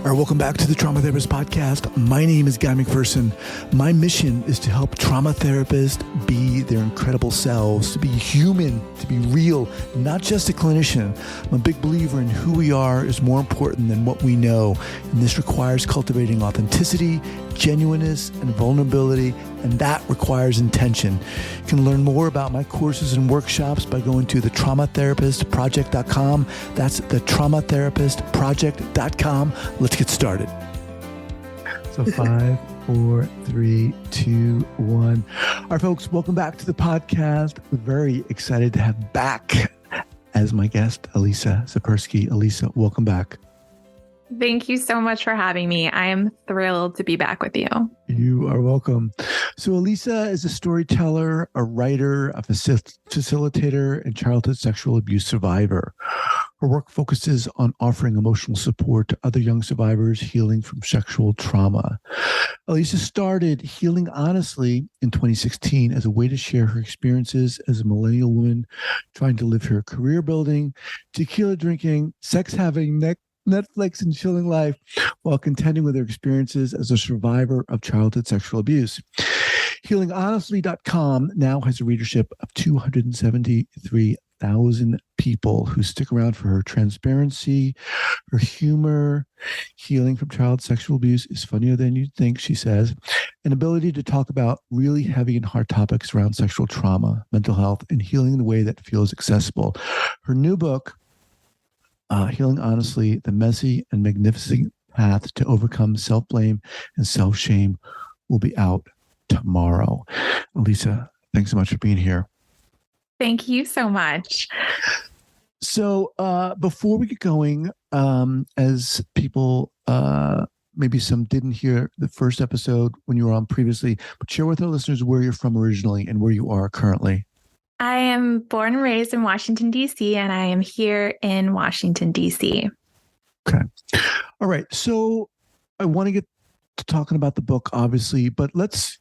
All right, welcome back to the Trauma Therapist Podcast. My name is Guy McPherson. My mission is to help trauma therapists be their incredible selves, to be human, to be real, not just a clinician. I'm a big believer in who we are is more important than what we know. And this requires cultivating authenticity, genuineness, and vulnerability, and that requires intention. You can learn more about my courses and workshops by going to thetraumatherapistproject.com. That's thetraumatherapistproject.com. Let's get started. So 5, 4, 3, 2, 1. All right, folks, welcome back to the podcast. We're very excited to have back as my guest, Alisa Zipursky. Alisa, welcome back. Thank you so much for having me. I am thrilled to be back with you. You are welcome. So Alisa is a storyteller, a writer, a facilitator, and childhood sexual abuse survivor. Her work focuses on offering emotional support to other young survivors healing from sexual trauma. Alisa started Healing Honestly in 2016 as a way to share her experiences as a millennial woman trying to live her career building, tequila drinking, sex having, Netflix and chilling life while contending with her experiences as a survivor of childhood sexual abuse. HealingHonestly.com now has a readership of 273,000 people who stick around for her transparency, her humor. Healing from child sexual abuse is funnier than you'd think, she says. An ability to talk about really heavy and hard topics around sexual trauma, mental health, and healing in a way that feels accessible. Her new book, Healing Honestly, The Messy and Magnificent Path to Overcome Self-Blame and Self-Shame, will be out tomorrow. Alisa, thanks so much for being here. Thank you so much. So before we get going, as people, maybe some didn't hear the first episode when you were on previously, but share with our listeners where you're from originally and where you are currently. I am born and raised in Washington, D.C., and I am here in Washington, D.C. Okay. All right. So I want to get to talking about the book, obviously, but let's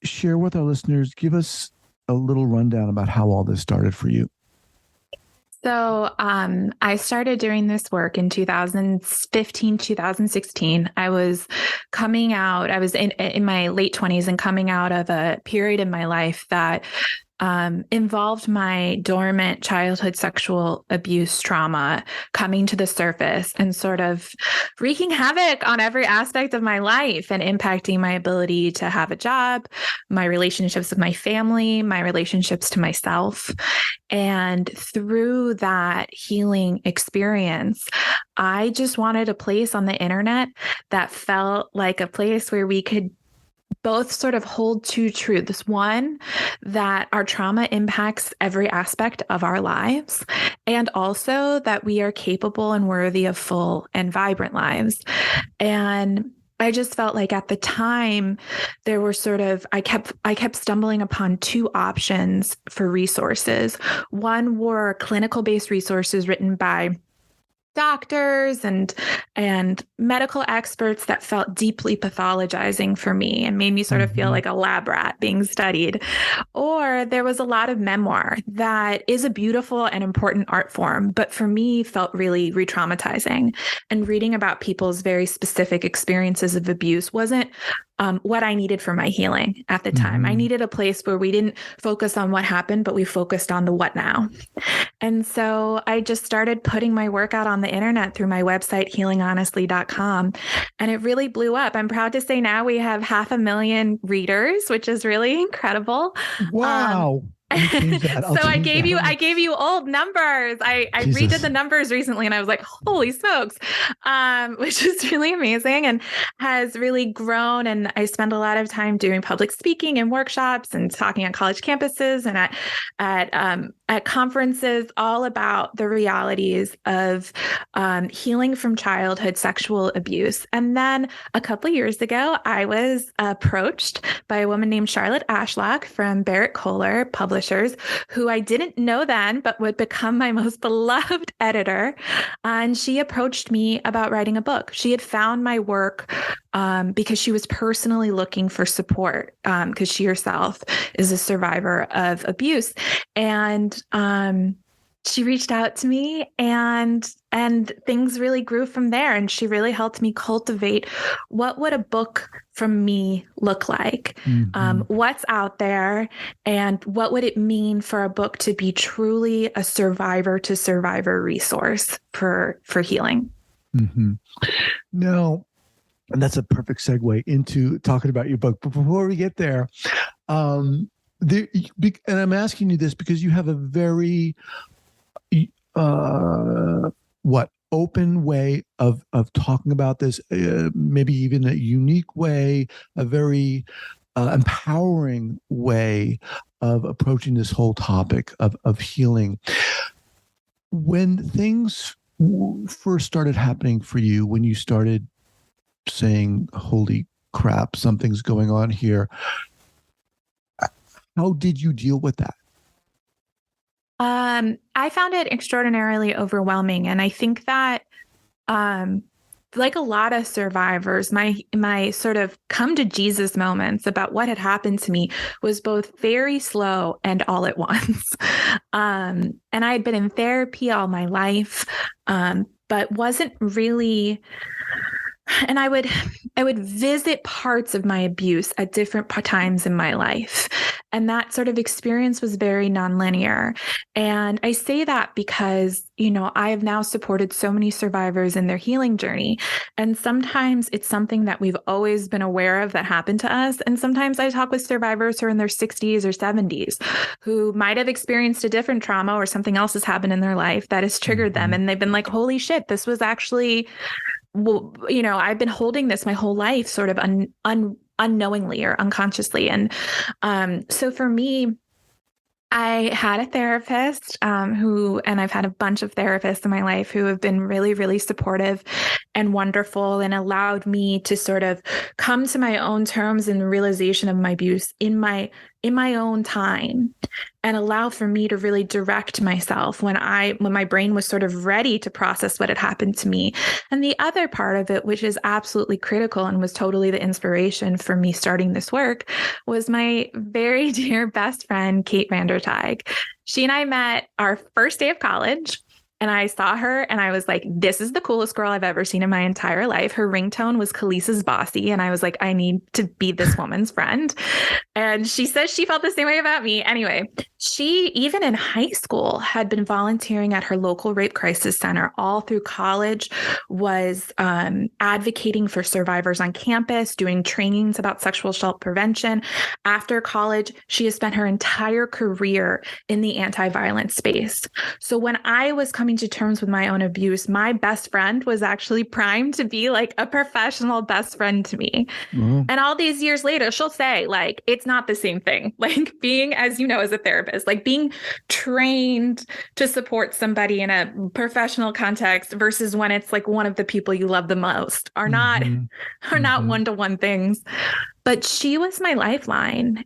share with our listeners, give us a little rundown about how all this started for you. So I started doing this work in 2015, 2016. I was coming out, I was in my late 20s and coming out of a period in my life that involved my dormant childhood sexual abuse trauma coming to the surface and sort of wreaking havoc on every aspect of my life and impacting my ability to have a job, my relationships with my family, my relationships to myself. And through that healing experience, I just wanted a place on the internet that felt like a place where we could both sort of hold two truths. One, that our trauma impacts every aspect of our lives, and also that we are capable and worthy of full and vibrant lives. And I just felt like at the time there were I kept stumbling upon two options for resources. One were clinical-based resources written by doctors and medical experts that felt deeply pathologizing for me and made me sort of feel like a lab rat being studied. Or there was a lot of memoir that is a beautiful and important art form, but for me felt really re-traumatizing. And reading about people's very specific experiences of abuse wasn't what I needed for my healing at the time. I needed a place where we didn't focus on what happened, but we focused on the what now. And so I just started putting my work out on the internet through my website, healinghonestly.com, and it really blew up. I'm proud to say now we have 500,000 readers, which is really incredible. Wow. So I gave you old numbers. I redid the numbers recently and I was like, holy smokes, which is really amazing and has really grown. And I spend a lot of time doing public speaking and workshops and talking on college campuses and at at conferences all about the realities of healing from childhood sexual abuse. And then a couple of years ago, I was approached by a woman named Charlotte Ashlock from Barrett Kohler Publishers, who I didn't know then, but would become my most beloved editor. And she approached me about writing a book. She had found my work because she was personally looking for support because she herself is a survivor of abuse. And she reached out to me and things really grew from there. And she really helped me cultivate what would a book from me look like, what's out there, and what would it mean for a book to be truly a survivor to survivor resource for healing. Now, and that's a perfect segue into talking about your book. But before we get there, and I'm asking you this because you have a very open way of talking about this, maybe even a unique way, a very empowering way of approaching this whole topic of healing. When things first started happening for you, when you started saying, holy crap, something's going on here, how did you deal with that? I found it extraordinarily overwhelming. And I think that, like a lot of survivors, my sort of come to Jesus moments about what had happened to me was both very slow and all at once. And I had been in therapy all my life, but wasn't really. And I would visit parts of my abuse at different times in my life. And that sort of experience was very nonlinear. And I say that because, I have now supported so many survivors in their healing journey. And sometimes it's something that we've always been aware of that happened to us. And sometimes I talk with survivors who are in their 60s or 70s who might have experienced a different trauma or something else has happened in their life that has triggered them. And they've been like, holy shit, this was actually, I've been holding this my whole life sort of unknowingly or unconsciously. And so for me, I had a therapist and I've had a bunch of therapists in my life who have been really, really supportive and wonderful and allowed me to sort of come to my own terms and the realization of my abuse in my own time and allow for me to really direct myself when my brain was sort of ready to process what had happened to me. And the other part of it, which is absolutely critical and was totally the inspiration for me starting this work, was my very dear best friend, Kate Vandertag. She and I met our first day of college. And I saw her and I was like, this is the coolest girl I've ever seen in my entire life. Her ringtone was Khalees's Bossy. And I was like, I need to be this woman's friend. And she says she felt the same way about me. Anyway, she, even in high school, had been volunteering at her local rape crisis center all through college, was advocating for survivors on campus, doing trainings about sexual assault prevention. After college, she has spent her entire career in the anti-violence space. So when I was coming to terms with my own abuse, my best friend was actually primed to be like a professional best friend to me. Mm-hmm. And all these years later, she'll say, like, it's not the same thing. Like being, as you know, as a therapist, like being trained to support somebody in a professional context versus when it's like one of the people you love the most are not one-to-one things. But she was my lifeline.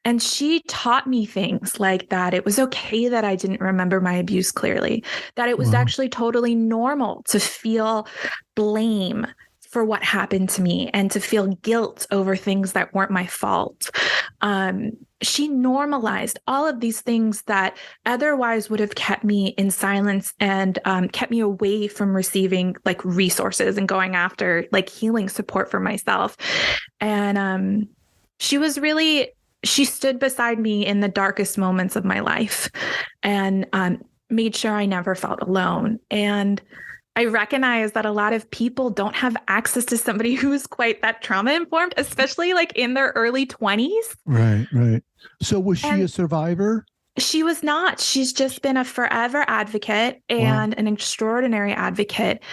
And she taught me things like that. It was okay that I didn't remember my abuse clearly, that it was actually totally normal to feel blame for what happened to me and to feel guilt over things that weren't my fault. She normalized all of these things that otherwise would have kept me in silence and kept me away from receiving like resources and going after like healing support for myself. And she stood beside me in the darkest moments of my life and made sure I never felt alone. And I recognize that a lot of people don't have access to somebody who's quite that trauma informed, especially like in their early 20s. Right. So was she a survivor? She was not. She's just been a forever advocate and an extraordinary advocate.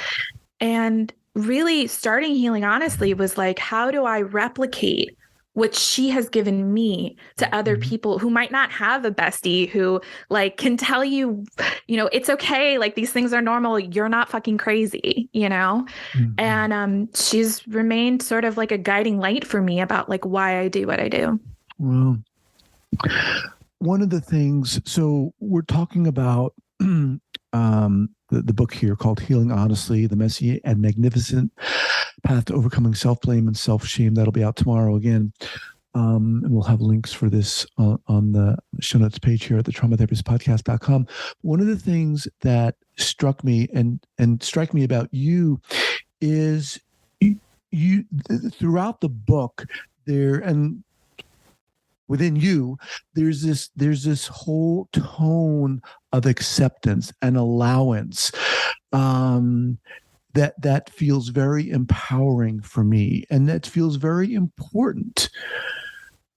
And really starting healing, honestly, was like, how do I replicate what she has given me to other people who might not have a bestie who like can tell you, it's okay. Like these things are normal. You're not fucking crazy, And she's remained sort of like a guiding light for me about like why I do what I do. Well, one of the things, so we're talking about the book here called Healing Honestly, The Messy and Magnificent Path to Overcoming Self-Blame and Self-Shame. That'll be out tomorrow again. And we'll have links for this on the show notes page here at the traumatherapistpodcast.com. One of the things that struck me and strike me about you is you throughout the book there, and within you, there's this whole tone of acceptance and allowance that feels very empowering for me, and that feels very important.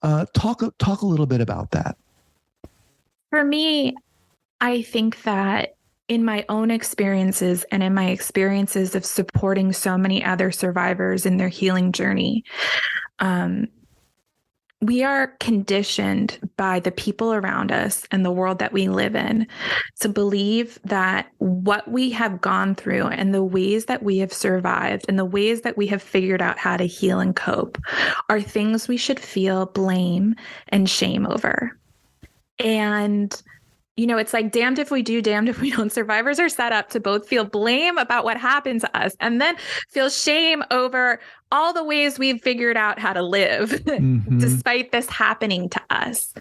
Talk a little bit about that. For me, I think that in my own experiences and in my experiences of supporting so many other survivors in their healing journey, we are conditioned by the people around us and the world that we live in to believe that what we have gone through and the ways that we have survived and the ways that we have figured out how to heal and cope are things we should feel blame and shame over. And it's like damned if we do, damned if we don't. Survivors are set up to both feel blame about what happened to us and then feel shame over all the ways we've figured out how to live despite this happening to us.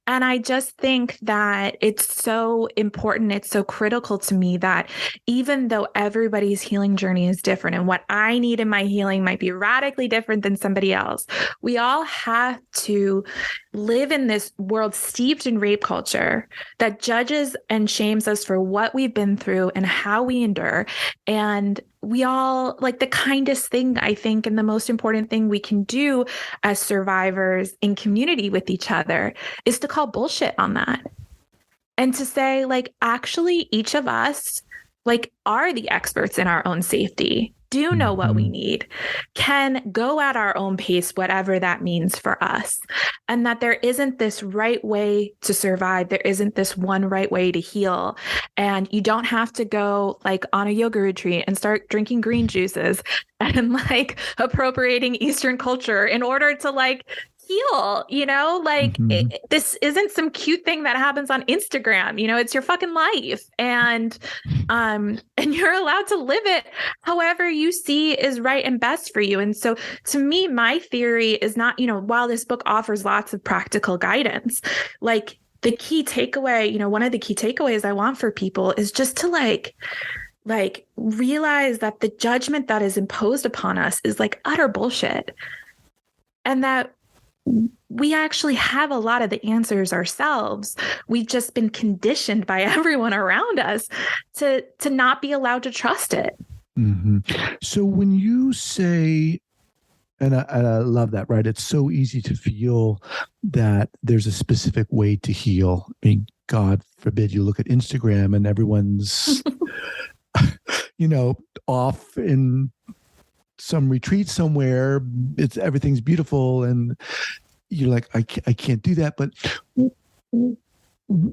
And I just think that it's so important. It's so critical to me that even though everybody's healing journey is different and what I need in my healing might be radically different than somebody else, we all have to live in this world steeped in rape culture that judges and shames us for what we've been through and how we endure. And we all, like, the kindest thing, I think, and the most important thing we can do as survivors in community with each other is to call bullshit on that. And to say, like, actually, each of us, like, are the experts in our own safety, do know what we need, can go at our own pace, whatever that means for us. And that there isn't this right way to survive. There isn't this one right way to heal. And you don't have to go like on a yoga retreat and start drinking green juices and like appropriating Eastern culture in order to like heal, this isn't some cute thing that happens on Instagram, it's your fucking life. And you're allowed to live it however you see is right and best for you. And so to me, my theory is not, while this book offers lots of practical guidance, like the key takeaway, one of the key takeaways I want for people is just to like realize that the judgment that is imposed upon us is like utter bullshit. And that we actually have a lot of the answers ourselves. We've just been conditioned by everyone around us to not be allowed to trust it. So when you say, and I love that, right? It's so easy to feel that there's a specific way to heal. I mean, God forbid you look at Instagram and everyone's, off in some retreat somewhere. Everything's beautiful, and you're like, I can't do that. But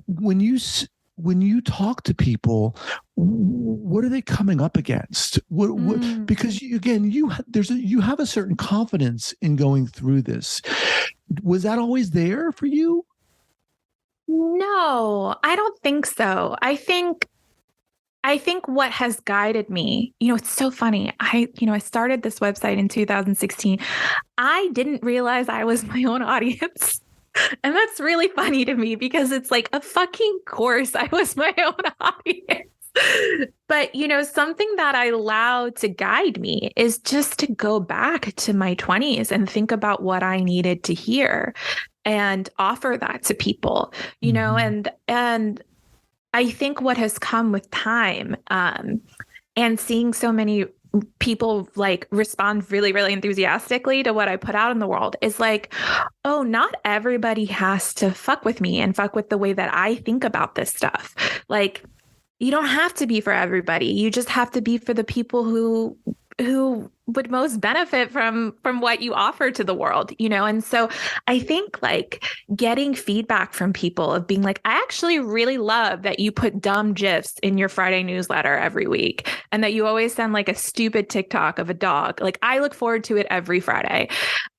when you talk to people, what are they coming up against? Because you have a certain confidence in going through this. Was that always there for you? No, I don't think so. I think what has guided me, it's so funny. I started this website in 2016. I didn't realize I was my own audience. And that's really funny to me because it's like a fucking course I was my own audience. But, something that I allowed to guide me is just to go back to my 20s and think about what I needed to hear and offer that to people, and I think what has come with time and seeing so many people like respond really, really enthusiastically to what I put out in the world is like, oh, not everybody has to fuck with me and fuck with the way that I think about this stuff. Like, you don't have to be for everybody. You just have to be for the people who would most benefit from what you offer to the world, you know? And so I think like getting feedback from people of being like, I actually really love that you put dumb GIFs in your Friday newsletter every week and that you always send like a stupid TikTok of a dog. Like I look forward to it every Friday.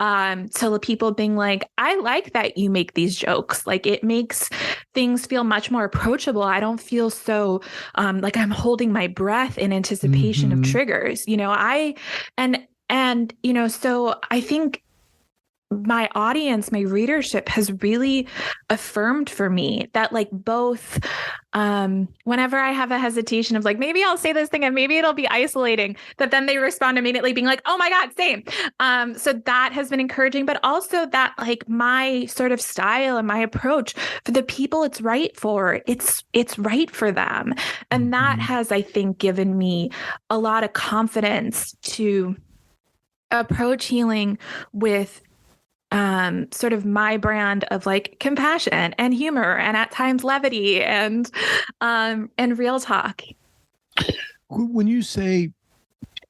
So people being like, I like that you make these jokes. Like it makes things feel much more approachable. I don't feel so like I'm holding my breath in anticipation of triggers, you know, and, you know, so I think my audience, my readership has really affirmed for me that like both, whenever I have a hesitation of like, maybe I'll say this thing and maybe it'll be isolating, that then they respond immediately being like, oh my God, same. So that has been encouraging, but also that like my sort of style and my approach for the people it's right for, it's right for them. And that has, I think, given me a lot of confidence to approach healing with sort of my brand of like compassion and humor and at times levity and real talk. When you say,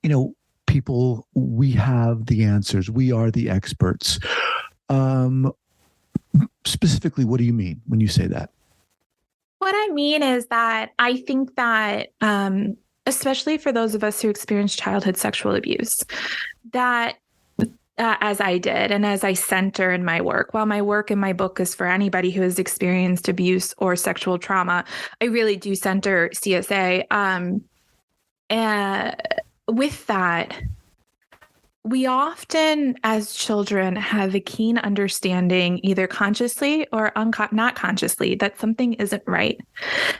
you know, people, we have the answers, we are the experts. Specifically, what do you mean when you say that? What I mean is that I think that, especially for those of us who experienced childhood sexual abuse, that as I did and as I center in my work, while my work in my book is for anybody who has experienced abuse or sexual trauma, I really do center CSA. And with that, we often, as children, have a keen understanding, either consciously or not consciously, that something isn't right.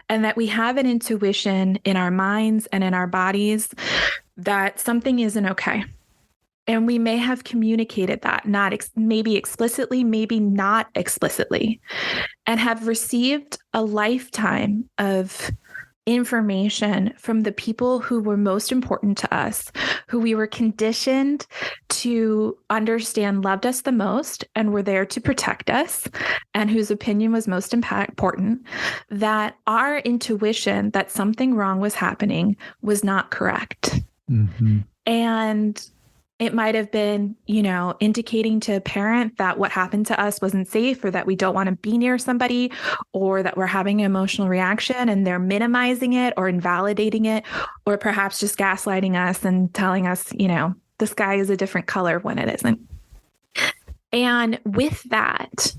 And that we have an intuition in our minds and in our bodies that something isn't okay. And we may have communicated that, not maybe explicitly, maybe not explicitly, and have received a lifetime of information from the people who were most important to us, who we were conditioned to understand loved us the most and were there to protect us, and whose opinion was most important, that our intuition that something wrong was happening was not correct. And it might have been, you know, indicating to a parent that what happened to us wasn't safe, or that we don't want to be near somebody, or that we're having an emotional reaction and they're minimizing it or invalidating it, or perhaps just gaslighting us and telling us, you know, the sky is a different color when it isn't. And with that,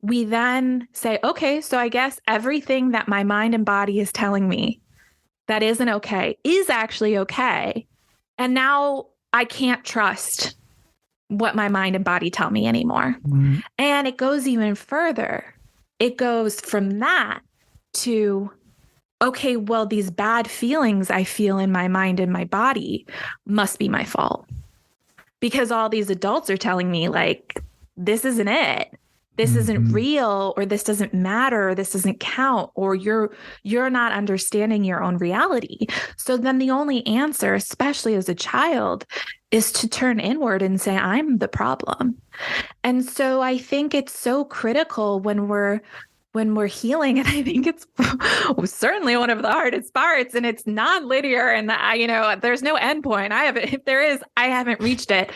we then say, okay, so I guess everything that my mind and body is telling me that isn't okay is actually okay. And now I can't trust what my mind and body tell me anymore. And it goes even further. It goes from that to, okay, well, these bad feelings I feel in my mind and my body must be my fault, because all these adults are telling me like, this isn't it. This isn't real, or this doesn't matter, or this doesn't count, or you're not understanding your own reality. So then the only answer, especially as a child, is to turn inward and say, I'm the problem. And so I think it's so critical when we're healing. And I think it's certainly one of the hardest parts, and it's non-linear, and you know, there's no endpoint. If there is, I haven't reached it,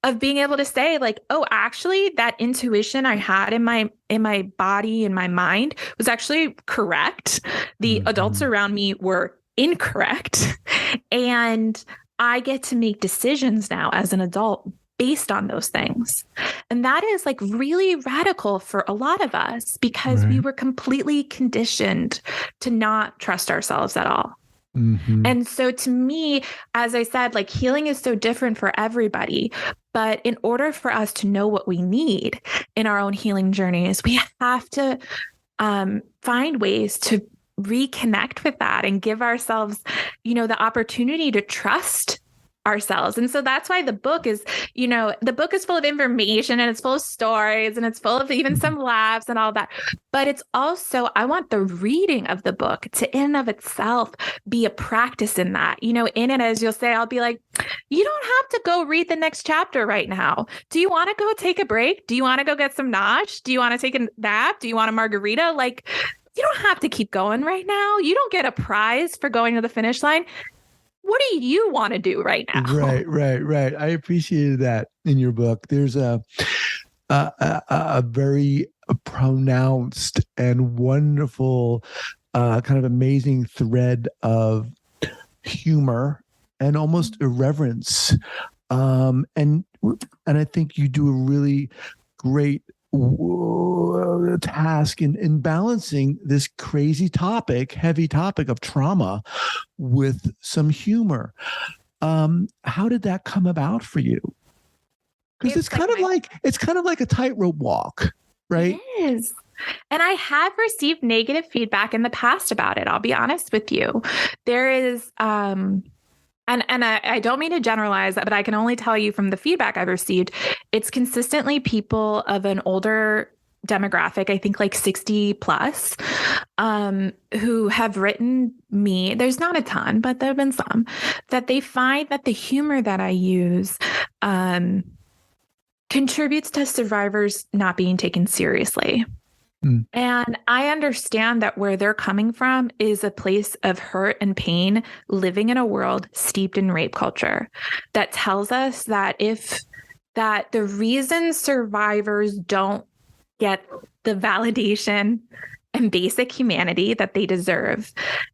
of being able to say like, oh, actually that intuition I had in my body, in my mind, was actually correct. The adults around me were incorrect. And I get to make decisions now as an adult based on those things. And that is like really radical for a lot of us, because we were completely conditioned to not trust ourselves at all. And so to me, as I said, like healing is so different for everybody. But in order for us to know what we need in our own healing journeys, we have to find ways to reconnect with that and give ourselves, you know, the opportunity to trust ourselves. And so that's why the book is, you know, the book is full of information, and it's full of stories, and it's full of even some laughs and all that. But it's also, I want the reading of the book to in and of itself be a practice in that, you know, in it, as you'll say, I'll be like, you don't have to go read the next chapter right now. Do you want to go take a break? Do you want to go get some nosh? Do you want to take a nap? Do you want a margarita? Like, you don't have to keep going right now. You don't get a prize for going to the finish line. what do you want to do right now? Right. I appreciated that in your book. There's a very pronounced and wonderful, kind of amazing thread of humor and almost irreverence. And I think you do a really great task in balancing this crazy topic, heavy topic of trauma with some humor. How did that come about for you? Because it's kind of like a tightrope walk, right? It is. And I have received negative feedback in the past about it. I'll be honest with you. There is, and I don't mean to generalize that, but I can only tell you from the feedback I've received, it's consistently people of an older demographic, I think like 60 plus, who have written me. There's not a ton, but there have been some that they find that the humor that I use, contributes to survivors not being taken seriously. And I understand that where they're coming from is a place of hurt and pain, living in a world steeped in rape culture that tells us that the reason survivors don't get the validation and basic humanity that they deserve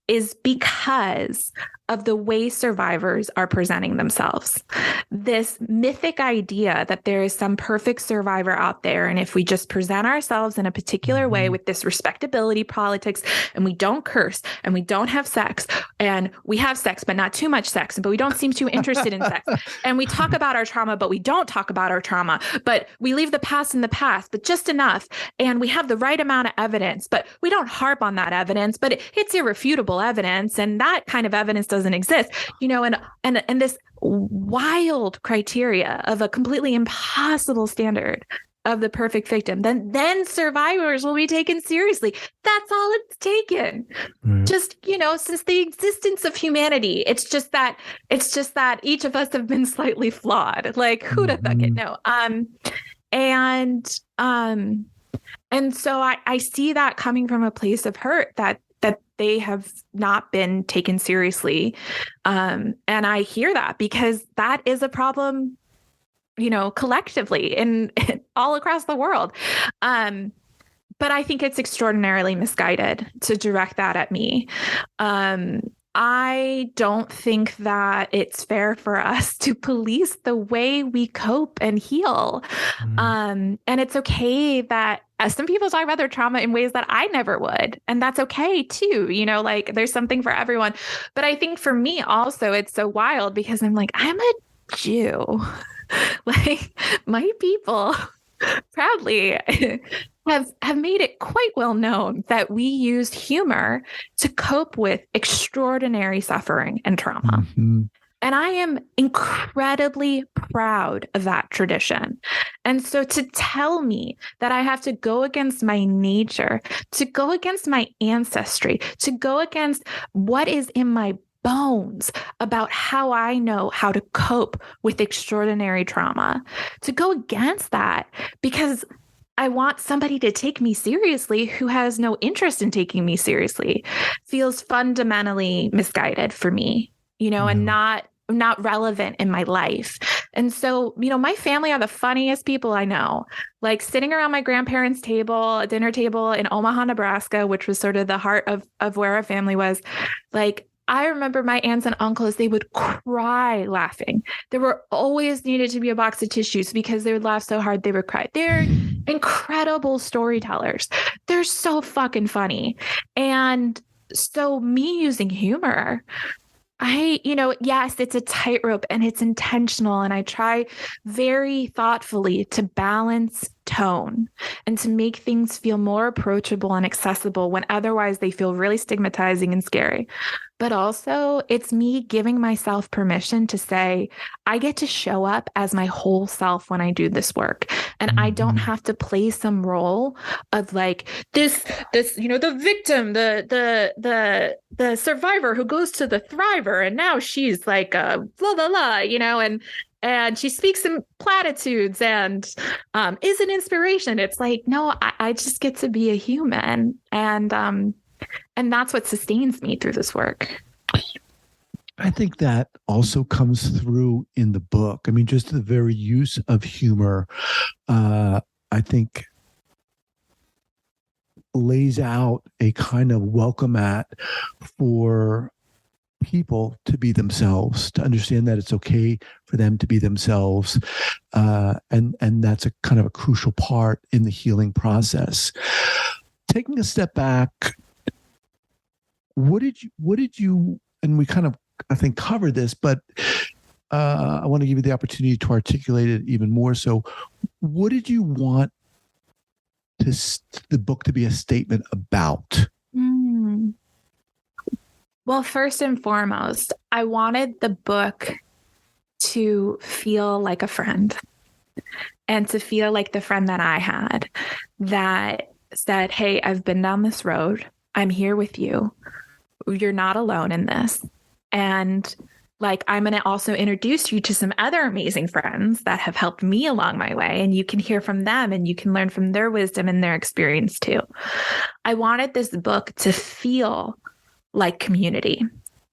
is because of the way survivors are presenting themselves. This mythic idea that there is some perfect survivor out there, and if we just present ourselves in a particular way with this respectability politics, and we don't curse, and we don't have sex, and we have sex, but not too much sex, but we don't seem too interested in sex, and we talk about our trauma, but we don't talk about our trauma, but we leave the past in the past, but just enough, and we have the right amount of evidence, but we don't harp on that evidence, but it's irrefutable evidence, and that kind of evidence doesn't exist, and this wild criteria of a completely impossible standard of the perfect victim, then survivors will be taken seriously. That's all it's taken. Just, since the existence of humanity, it's just that each of us have been slightly flawed. Like, who'd have thought it? No. And so I see that coming from a place of hurt that they have not been taken seriously. And I hear that because that is a problem, collectively and all across the world. But I think it's extraordinarily misguided to direct that at me. I don't think that it's fair for us to police the way we cope and heal. And it's okay that some people talk about their trauma in ways that I never would. And that's okay too. There's something for everyone. But I think for me also, it's so wild because I'm like, I'm a Jew. Like, my people proudly have made it quite well known that we use humor to cope with extraordinary suffering and trauma. And I am incredibly proud of that tradition. And so to tell me that I have to go against my nature, to go against my ancestry, to go against what is in my bones about how I know how to cope with extraordinary trauma, to go against that because I want somebody to take me seriously who has no interest in taking me seriously, feels fundamentally misguided for me, and not relevant in my life. And so, my family are the funniest people I know. Like, sitting around my grandparents' dinner table in Omaha, Nebraska, which was sort of the heart of where our family was. Like, I remember my aunts and uncles, they would cry laughing. There were always needed to be a box of tissues because they would laugh so hard they would cry. They're incredible storytellers. They're so fucking funny. And so me using humor, yes, it's a tightrope and it's intentional. And I try very thoughtfully to balance tone and to make things feel more approachable and accessible when otherwise they feel really stigmatizing and scary. But also, it's me giving myself permission to say, I get to show up as my whole self when I do this work. And I don't have to play some role of like this, the victim, the survivor who goes to the thriver. And now she's like, blah, blah, blah, and she speaks in platitudes and is an inspiration. It's like, no, I just get to be a human. And that's what sustains me through this work. I think that also comes through in the book. I mean, just the very use of humor, I think lays out a kind of welcome mat for people to be themselves, to understand that it's okay for them to be themselves, and that's a kind of a crucial part in the healing process. Taking a step back, what did you? And we kind of, I think, covered this, but I want to give you the opportunity to articulate it even more. So, what did you want the book to be a statement about? Well, first and foremost, I wanted the book to feel like a friend and to feel like the friend that I had that said, hey, I've been down this road. I'm here with you. You're not alone in this. And like, I'm going to also introduce you to some other amazing friends that have helped me along my way. And you can hear from them and you can learn from their wisdom and their experience too. I wanted this book to feel like community.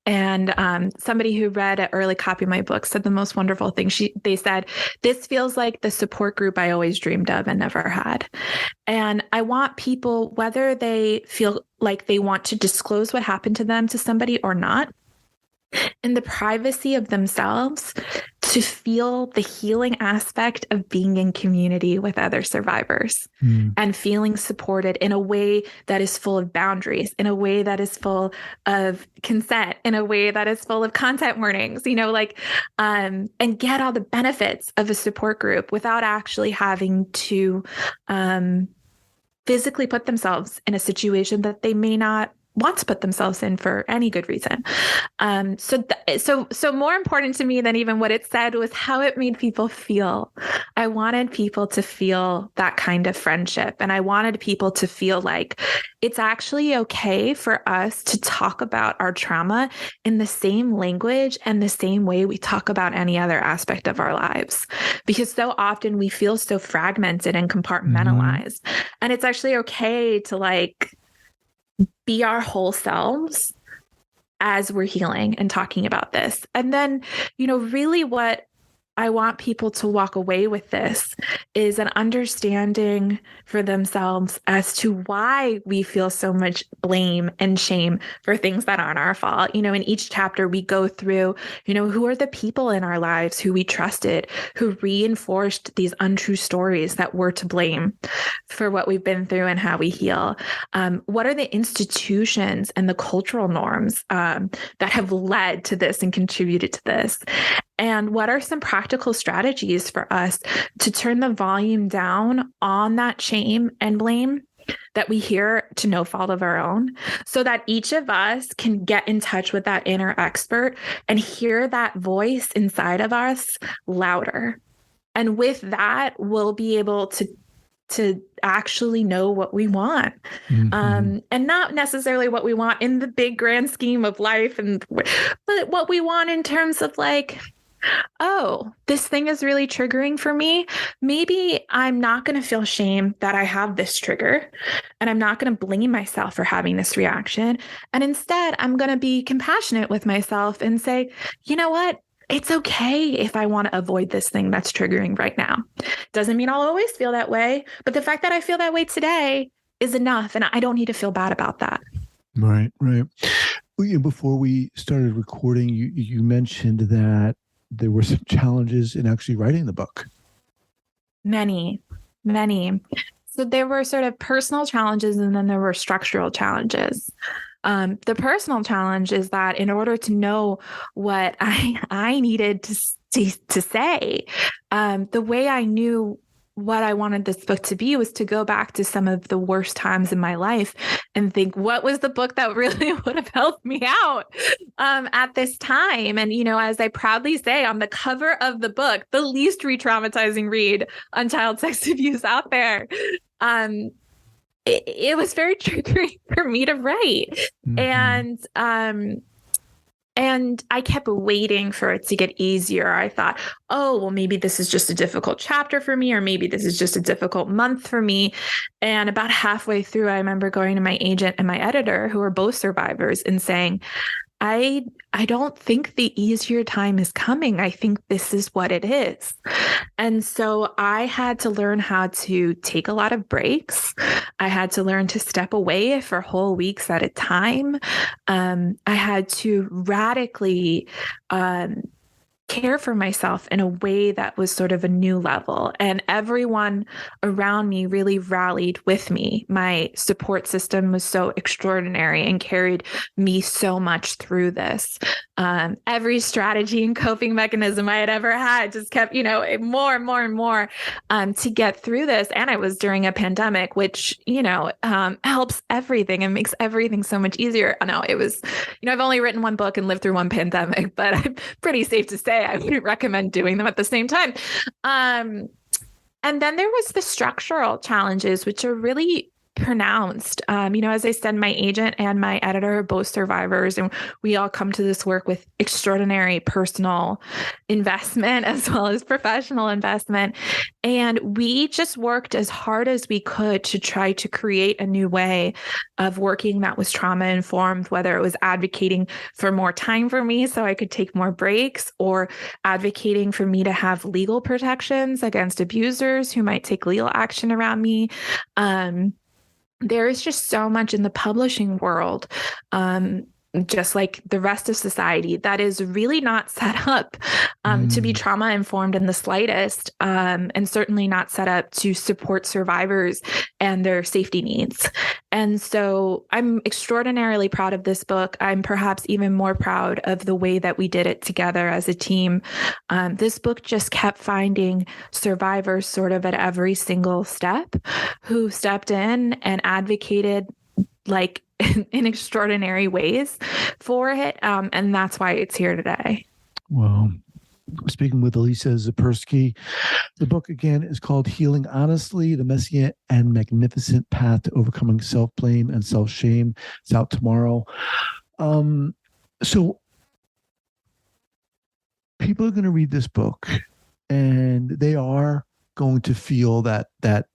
And somebody who read an early copy of my book said the most wonderful thing. They said, this feels like the support group I always dreamed of and never had. And I want people, whether they feel like they want to disclose what happened to them to somebody or not, in the privacy of themselves, to feel the healing aspect of being in community with other survivors and feeling supported in a way that is full of boundaries, in a way that is full of consent, in a way that is full of content warnings, and get all the benefits of a support group without actually having to physically put themselves in a situation that they may not want to put themselves in for any good reason. So more important to me than even what it said was how it made people feel. I wanted people to feel that kind of friendship. And I wanted people to feel like it's actually okay for us to talk about our trauma in the same language and the same way we talk about any other aspect of our lives. Because so often we feel so fragmented and compartmentalized. And it's actually okay to be our whole selves as we're healing and talking about this. And then, really what I want people to walk away with this is an understanding for themselves as to why we feel so much blame and shame for things that aren't our fault. In each chapter we go through, who are the people in our lives who we trusted, who reinforced these untrue stories that we're to blame for what we've been through and how we heal. What are the institutions and the cultural norms that have led to this and contributed to this? And what are some practical strategies for us to turn the volume down on that shame and blame that we hear to no fault of our own, so that each of us can get in touch with that inner expert and hear that voice inside of us louder. And with that, we'll be able to actually know what we want, and not necessarily what we want in the big grand scheme of life, but what we want in terms of oh, this thing is really triggering for me. Maybe I'm not going to feel shame that I have this trigger, and I'm not going to blame myself for having this reaction. And instead, I'm going to be compassionate with myself and say, you know what? It's okay if I want to avoid this thing that's triggering right now. Doesn't mean I'll always feel that way, but the fact that I feel that way today is enough, and I don't need to feel bad about that. Right. Before we started recording, you mentioned that there were some challenges in actually writing the book. Many. So there were sort of personal challenges, and then there were structural challenges. The personal challenge is that in order to know what I needed to say, the way I knew what I wanted this book to be was to go back to some of the worst times in my life and think, what was the book that really would have helped me out at this time? And, as I proudly say on the cover of the book, the least re-traumatizing read on child sex abuse out there. It was very triggering for me to write. And I kept waiting for it to get easier. I thought, oh, well, maybe this is just a difficult chapter for me, or maybe this is just a difficult month for me. And about halfway through, I remember going to my agent and my editor, who are both survivors, and saying, I don't think the easier time is coming. I think this is what it is. And so I had to learn how to take a lot of breaks. I had to learn to step away for whole weeks at a time. I had to radically care for myself in a way that was sort of a new level. And everyone around me really rallied with me. My support system was so extraordinary and carried me so much through this. Every strategy and coping mechanism I had ever had just kept, more and more and more to get through this. And it was during a pandemic, which, helps everything and makes everything so much easier. No, it was, I've only written one book and lived through one pandemic, but I'm pretty safe to say I wouldn't recommend doing them at the same time. And then there was the structural challenges, which are really pronounced. As I said, my agent and my editor are both survivors, and we all come to this work with extraordinary personal investment as well as professional investment. And we just worked as hard as we could to try to create a new way of working that was trauma informed, whether it was advocating for more time for me so I could take more breaks, or advocating for me to have legal protections against abusers who might take legal action around me. There is just so much in the publishing world, just like the rest of society, that is really not set up to be trauma informed in the slightest, and certainly not set up to support survivors and their safety needs. And so I'm extraordinarily proud of this book. I'm perhaps even more proud of the way that we did it together as a team. This book just kept finding survivors sort of at every single step who stepped in and advocated like in extraordinary ways for it. And that's why it's here today. Well, speaking with Alisa Zipursky, the book again is called Healing Honestly, The Messy and Magnificent Path to Overcoming Self-Blame and Self-Shame. It's out tomorrow. So people are going to read this book and they are going to feel that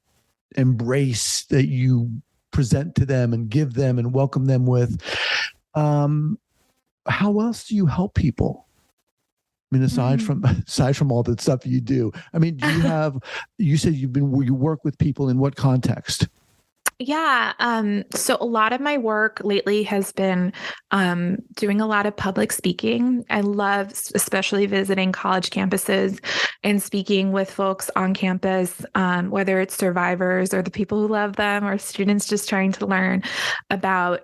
embrace that you present to them and give them and welcome them with. How else do you help people? I mean, aside from all the stuff you do, I mean, do you have, you said you work with people in what context? Yeah. So a lot of my work lately has been doing a lot of public speaking. I love especially visiting college campuses and speaking with folks on campus, whether it's survivors or the people who love them or students just trying to learn about,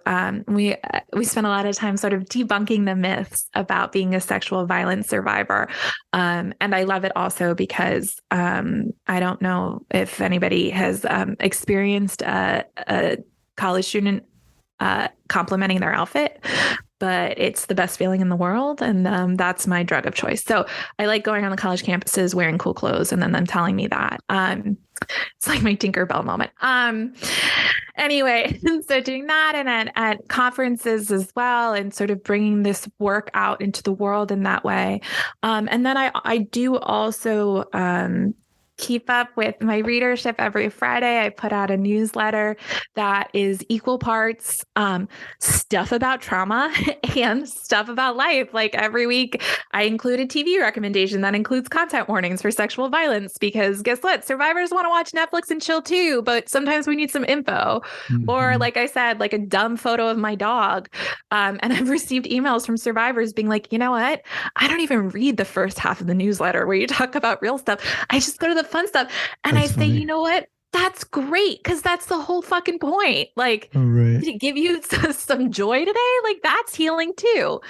we spend a lot of time sort of debunking the myths about being a sexual violence survivor. And I love it also because I don't know if anybody has experienced a college student complimenting their outfit, but it's the best feeling in the world. And that's my drug of choice. So I like going on the college campuses wearing cool clothes and then them telling me that. It's like my Tinkerbell moment. Anyway, so doing that and at conferences as well, and sort of bringing this work out into the world in that way. And then I do also keep up with my readership. Every Friday, I put out a newsletter that is equal parts stuff about trauma and stuff about life. Like every week, I include a TV recommendation that includes content warnings for sexual violence, because guess what? Survivors want to watch Netflix and chill too, but sometimes we need some info. Or like I said, like a dumb photo of my dog. And I've received emails from survivors being like, you know what? I don't even read the first half of the newsletter where you talk about real stuff. I just go to the fun stuff. And that's funny. You know what? That's great, because that's the whole fucking point. Like, did it give you some joy today? Like, that's healing too.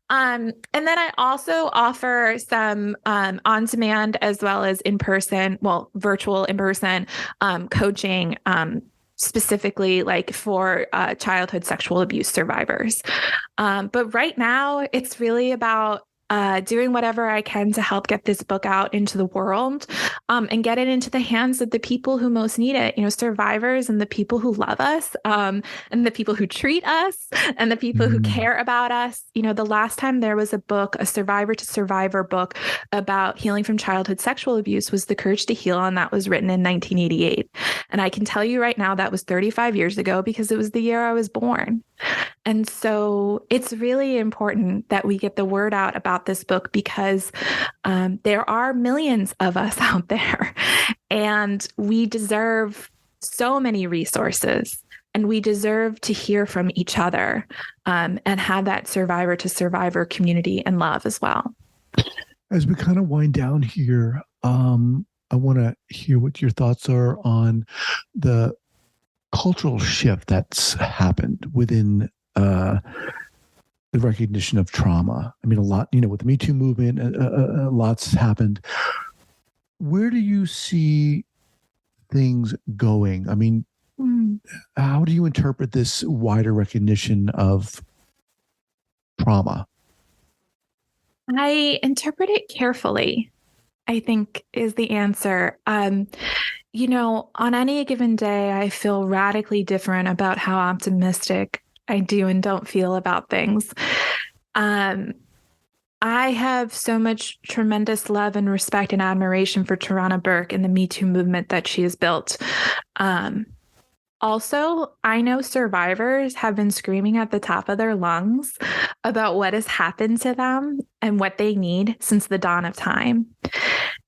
And then I also offer some on-demand as well as in-person, virtual in-person coaching, specifically like for childhood sexual abuse survivors. But right now, it's really about doing whatever I can to help get this book out into the world, and get it into the hands of the people who most need it, survivors and the people who love us, and the people who treat us and the people who care about us. The last time there was a book, a survivor to survivor book about healing from childhood sexual abuse, was The Courage to Heal. And that was written in 1988. And I can tell you right now, that was 35 years ago, because it was the year I was born. And so it's really important that we get the word out about this book because there are millions of us out there, and we deserve so many resources, and we deserve to hear from each other and have that survivor to survivor community and love as well. As we kind of wind down here, I want to hear what your thoughts are on the cultural shift that's happened within the recognition of trauma. I mean, a lot, with the Me Too movement, lots happened. Where do you see things going? I mean, how do you interpret this wider recognition of trauma? I interpret it carefully, I think is the answer. On any given day, I feel radically different about how optimistic I do and don't feel about things. I have so much tremendous love and respect and admiration for Tarana Burke and the Me Too movement that she has built. Also, I know survivors have been screaming at the top of their lungs about what has happened to them and what they need since the dawn of time.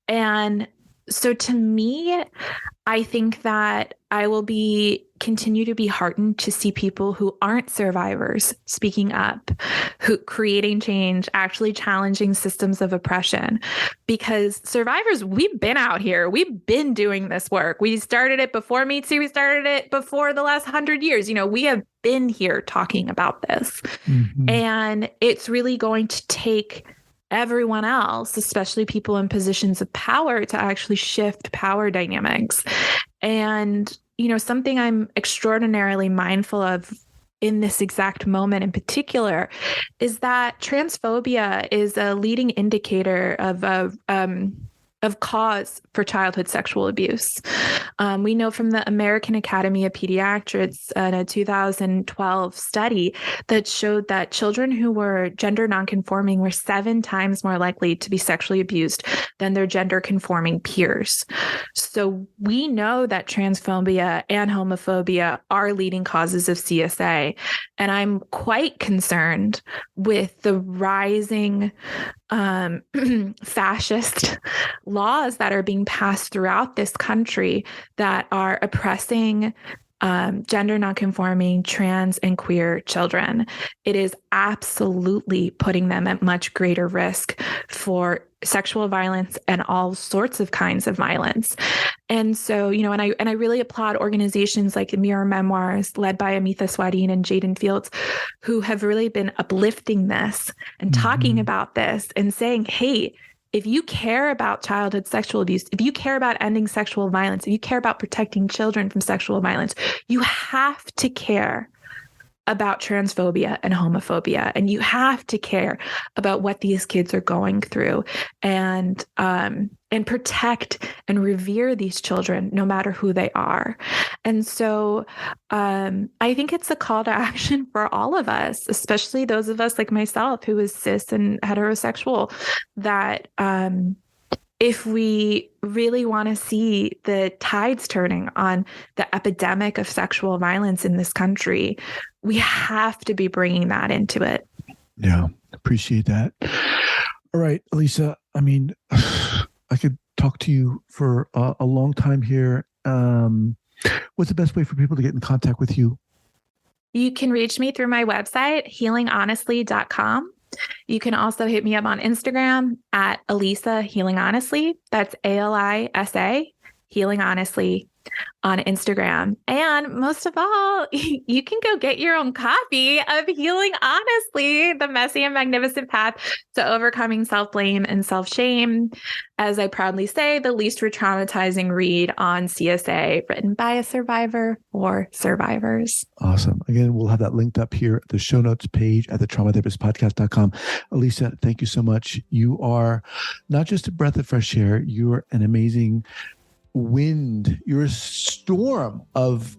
And so to me, I think that I will continue to be heartened to see people who aren't survivors speaking up, who creating change, actually challenging systems of oppression. Because survivors, we've been out here. We've been doing this work. We started it before Me Too. We started it before the last 100 years. We have been here talking about this. Mm-hmm. And it's really going to take everyone else, especially people in positions of power, to actually shift power dynamics. And, something I'm extraordinarily mindful of in this exact moment in particular is that transphobia is a leading indicator of cause for childhood sexual abuse. We know from the American Academy of Pediatrics in a 2012 study that showed that children who were gender nonconforming were 7 times more likely to be sexually abused than their gender conforming peers. So we know that transphobia and homophobia are leading causes of CSA. And I'm quite concerned with the rising fascist laws that are being passed throughout this country that are oppressing gender nonconforming, trans, and queer children. It is absolutely putting them at much greater risk for sexual violence and all sorts of kinds of violence. And so, and I really applaud organizations like Mirror Memoirs, led by Amitha Swadine and Jaden Fields, who have really been uplifting this and talking about this and saying, hey, if you care about childhood sexual abuse, if you care about ending sexual violence, if you care about protecting children from sexual violence, you have to care about transphobia and homophobia, and you have to care about what these kids are going through, and protect and revere these children no matter who they are. And so I think it's a call to action for all of us, especially those of us like myself who is cis and heterosexual, that if we really want to see the tides turning on the epidemic of sexual violence in this country, we have to be bringing that into it. Yeah, appreciate that. All right, Alisa, I mean, I could talk to you for a long time here. What's the best way for people to get in contact with you? You can reach me through my website, healinghonestly.com. You can also hit me up on Instagram at Alisa Healing Honestly. That's ALISA Healing Honestly on Instagram. And most of all, you can go get your own copy of Healing Honestly, The Messy and Magnificent Path to Overcoming Self-Blame and Self-Shame. As I proudly say, the least re-traumatizing read on CSA, written by a survivor for survivors. Awesome. Again, we'll have that linked up here at the show notes page at the traumatherapistpodcast.com. Alisa, thank you so much. You are not just a breath of fresh air, you are an amazing wind. You're a storm of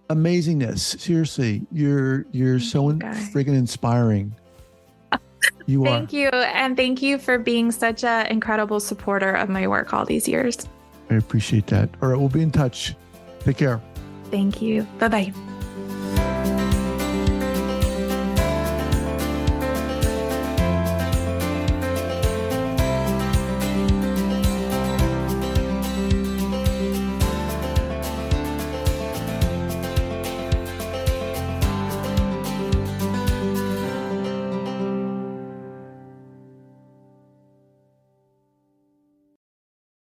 amazingness. Seriously, you're so friggin' inspiring. You are. Thank you, and thank you for being such an incredible supporter of my work all these years. I appreciate that. All right, we'll be in touch. Take care. Thank you. Bye-bye.